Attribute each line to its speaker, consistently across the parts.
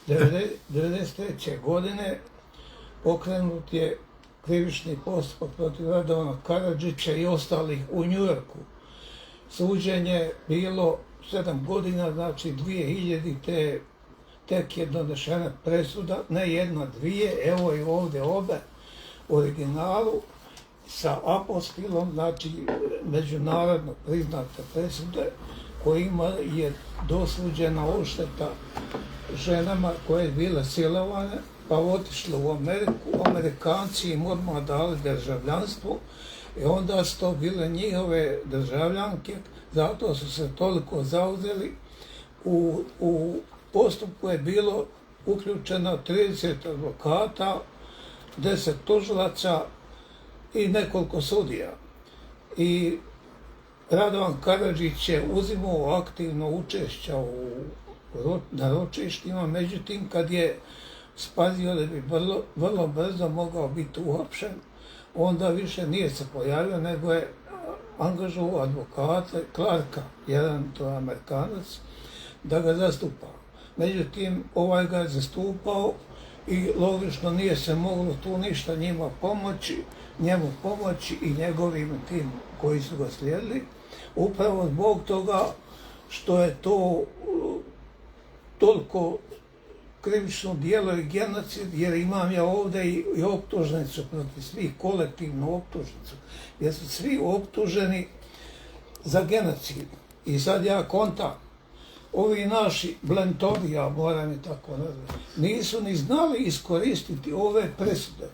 Speaker 1: 1993. godine pokrenut je krivični postupak protiv Radovana Karadžića i ostalih u Njujorku. Suđenje bilo 7 godina, znači 2000. Tek je donešena presuda, ne jedna, dvije, evo i ovdje obe u originalu sa apostilom, znači međunarodno priznate presude kojima je dosuđena odšteta ženama koje je bile silovane, pa otišle u Ameriku, Amerikanci im odmah dali državljanstvo i onda su to bile njihove državljanke, zato su se toliko zauzeli. U postupku je bilo uključeno 30 advokata, 10 tužilaca i nekoliko sudija. I Radovan Karadžić je uzimao aktivno učešća na ročištima, međutim kad je spazio da bi vrlo brzo mogao biti uhapšen, onda više nije se pojavio, nego je angažovao advokata Clarka, jedan to je Amerikanac, da ga zastupa. Međutim, ovaj ga je zastupao i logično nije se moglo tu ništa njemu pomoći i njegovim tim koji su ga slijedili, upravo zbog toga što je to toliko krivično djelo i genocid, jer imam ja ovdje i optužnicu protiv svih, kolektivnu optužnicu, jer su svi optuženi za genocid. I sad ja kontam, ovi naši blentovi, ja moram i tako nazvati, nisu ni znali iskoristiti ove presude,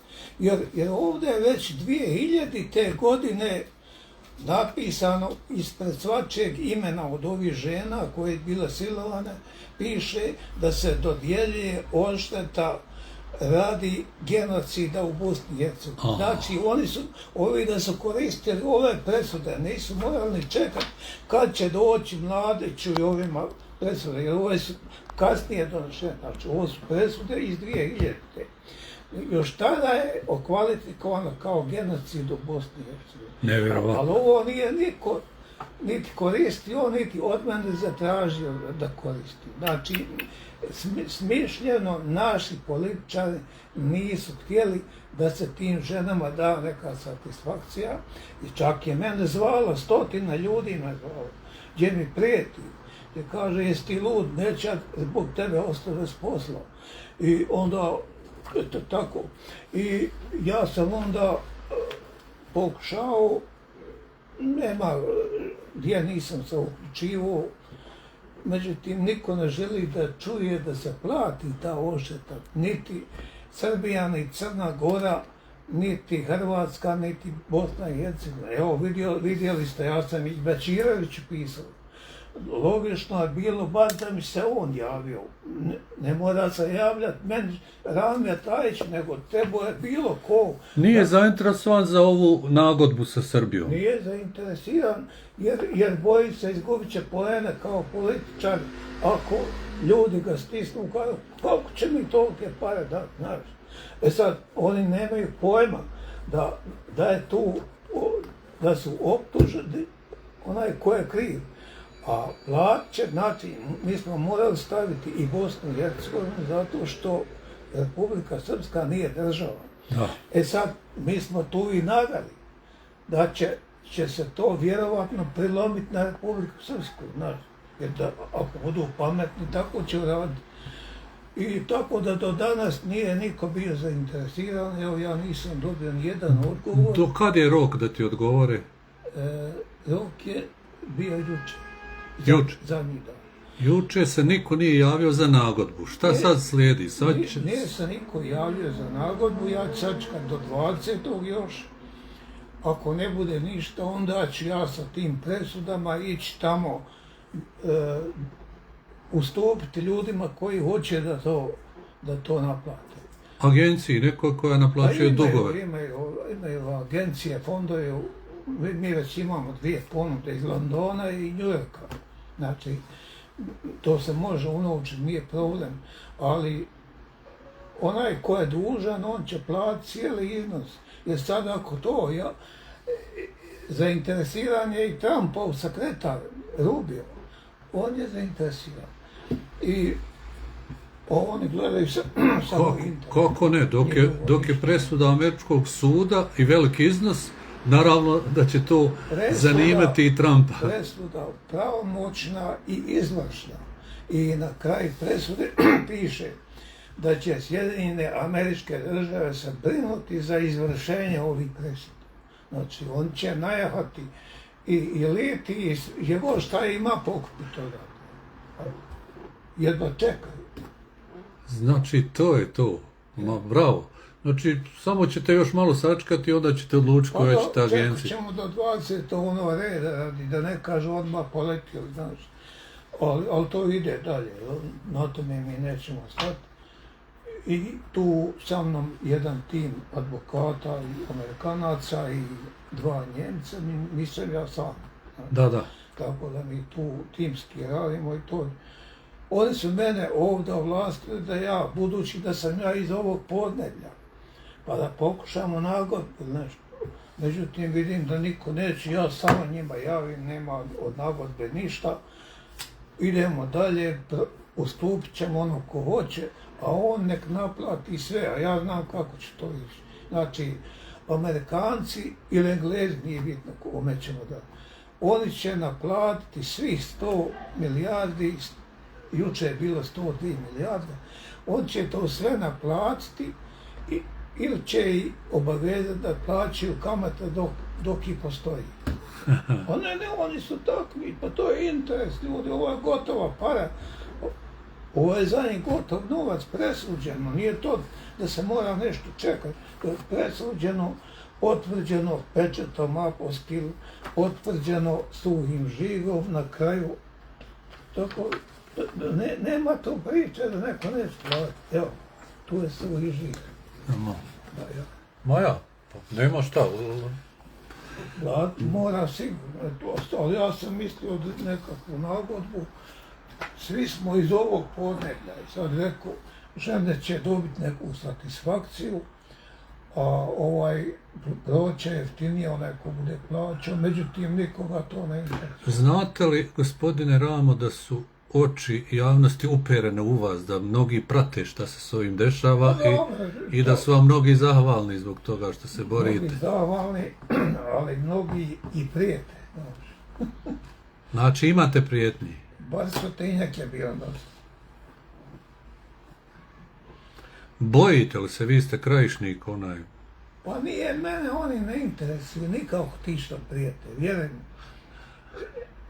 Speaker 1: jer ovdje je već 2000. godine napisano ispred svačeg imena od ovih žena koje je bile silovane, piše da se dodjeljuje odšteta radi genocida u Bosni i Hercegovini. Znači, ovi da su koristili ove presude, nisu morali čekati kad će doći Mladiću i ovima presude, jer ove su kasnije donošene, znači ovo su presude iz 2000. Još tada je okvalifikovano kao genocid u Bosni i Hercegovini.
Speaker 2: Nevjerovatno.
Speaker 1: Ali ovo nije niko niti koristio, niti od mene zatražio da koristi. Znači, smišljeno naši političari nisu htjeli da se tim ženama da neka satisfakcija i čak je mene zvalo, 100 ljudi me zvalo, gdje mi prijeti, gdje kaže jesi ti lud, neće zbog tebe ostao bez posla. I onda, eto tako, i ja sam onda pokušao, nema gdje nisam se uključivao, međutim niko ne želi da čuje da se plati ta odšteta, niti Srbija, ni Crna Gora, niti Hrvatska, niti Bosna i Hercegovina. Evo vidjeli ste, ja sam i Bečireviću pisao. Logično je bilo bar da mi se on javio. Ne mora se javljati meni Ramija Tajić, nego tebo je bilo ko.
Speaker 2: Nije zainteresovan za ovu nagodbu sa Srbijom?
Speaker 1: Nije zainteresiran jer boji se izgubit će poene kao političar ako ljudi ga stisnu, kako će mi tolike pare dati, znaš. E sad, oni nemaju pojma da je tu, da su optuženi onaj ko je kriv. A plaće, znači, mi smo morali staviti i Bosnu i Hercegovinu zato što Republika Srpska nije država.
Speaker 2: Da.
Speaker 1: E sad, mi smo tu i naveli da će se to vjerovatno prilomiti na Republiku Srpsku, znači, jer da ako budu pametni, tako će raditi. I tako da do danas nije niko bio zainteresiran, evo ja nisam dobio nijedan odgovor.
Speaker 2: Do kad je rok da ti odgovore?
Speaker 1: Rok je bio juče. Zadnji dan.
Speaker 2: Juče se niko nije javio za nagodbu. Šta sad slijedi?
Speaker 1: Nije se niko javio za nagodbu, ja ću sačekat do 20. još. Ako ne bude ništa, onda ću ja sa tim presudama ići tamo ustupiti ljudima koji hoće da to naplate.
Speaker 2: Agenciji, neko koja naplaćuje dugove?
Speaker 1: Imaju agencije, fondove, mi već imamo 2 ponude iz Londona i Njujorka. Znači, to se može unovčiti, nije problem, ali onaj ko je dužan, on će platiti cijeli iznos. Jer sad ako to, zainteresiran je i Trumpov sekretar Rubio, on je zainteresiran. I Oni gledaju samo interes.
Speaker 2: Kako ne, dok je presuda američkog suda i veliki iznos, naravno da će to zanimati i Trumpa.
Speaker 1: Presuda pravomoćna i izvršna. I na kraju presude piše da će Sjedinjene Američke Države se brinuti za izvršenje ovih presuda. Znači, on će najahati i leti i jego šta ima pokupi toga. Jedva čekaju.
Speaker 2: Znači, to je to. Ma, bravo. Znači, samo ćete još malo sačekati i onda ćete odlučiti koja će ta agencija.
Speaker 1: Čekat ćemo do 20. ono reda radi, da ne kažu odmah poletili, znaš. Ali to ide dalje, na tome mi nećemo stati. I tu sa mnom jedan tim advokata i Amerikanaca i 2 Njemca, nisam ja sam.
Speaker 2: Da.
Speaker 1: Tako da mi tu timski radimo i to. Oni su mene ovdje ovlastili da ja, budući da sam ja iz ovog podneblja, pa da pokušamo nagodbu, nešto. Međutim, vidim da niko neće, ja samo njima javim, nema od nagodbe ništa. Idemo dalje, ustupit ćemo ono ko hoće, a on nek naplati sve, a ja znam kako će to ići. Znači, Amerikanci ili Englezi, nije bitno kome ćemo da. Oni će naplatiti svih 100 milijardi, juče je bilo 102 milijarde, on će to sve naplatiti ili će ih obavezati da plaćaju kamate dok ih postoji. A ne, oni su takvi, pa to je interes ljudi, ovo je gotova para, ovo je za njih gotov novac, presuđeno, nije to da se mora nešto čekati, to je presuđeno, potvrđeno pečatom apostil, potvrđeno suhim žigom na kraju, tako, nema to priče da neko neće platiti, evo, tu je suhi žig.
Speaker 2: Ma ja, pa nema šta.
Speaker 1: Mora sigurno, ali ja sam mislio da nekakvu nagodbu, svi smo iz ovog podneblja i sad rekao, žene će dobiti neku satisfakciju, a ovaj proće jeftinije, onaj ko bude plaćao, međutim nikoga to ne interesuje.
Speaker 2: Znate li, gospodine Ramo, da su oči javnosti uperene u vas, da mnogi prate šta se s ovim dešava i da su vam mnogi zahvalni zbog toga što se borite?
Speaker 1: Mnogi zahvalni, ali mnogi i prijete.
Speaker 2: Znači imate prijetnji?
Speaker 1: Bar 100-tinjak je bio dosta.
Speaker 2: Bojite li se, vi ste krajišnik onaj?
Speaker 1: Pa nije, mene oni ne interesuju, nikako ti što prijete, vjerujem.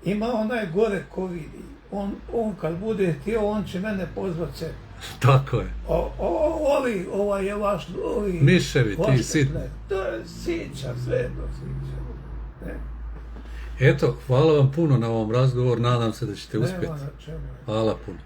Speaker 1: Ima onaj gore ko vidi, on kad bude htio, on će mene pozvat sebi.
Speaker 2: Tako je.
Speaker 1: Ovaj je vaš,
Speaker 2: miševi, ti sitni.
Speaker 1: To je sića, sve to sića.
Speaker 2: Eto, hvala vam puno na ovom razgovoru, nadam se da ćete uspjeti.
Speaker 1: Nema na čemu.
Speaker 2: Hvala puno.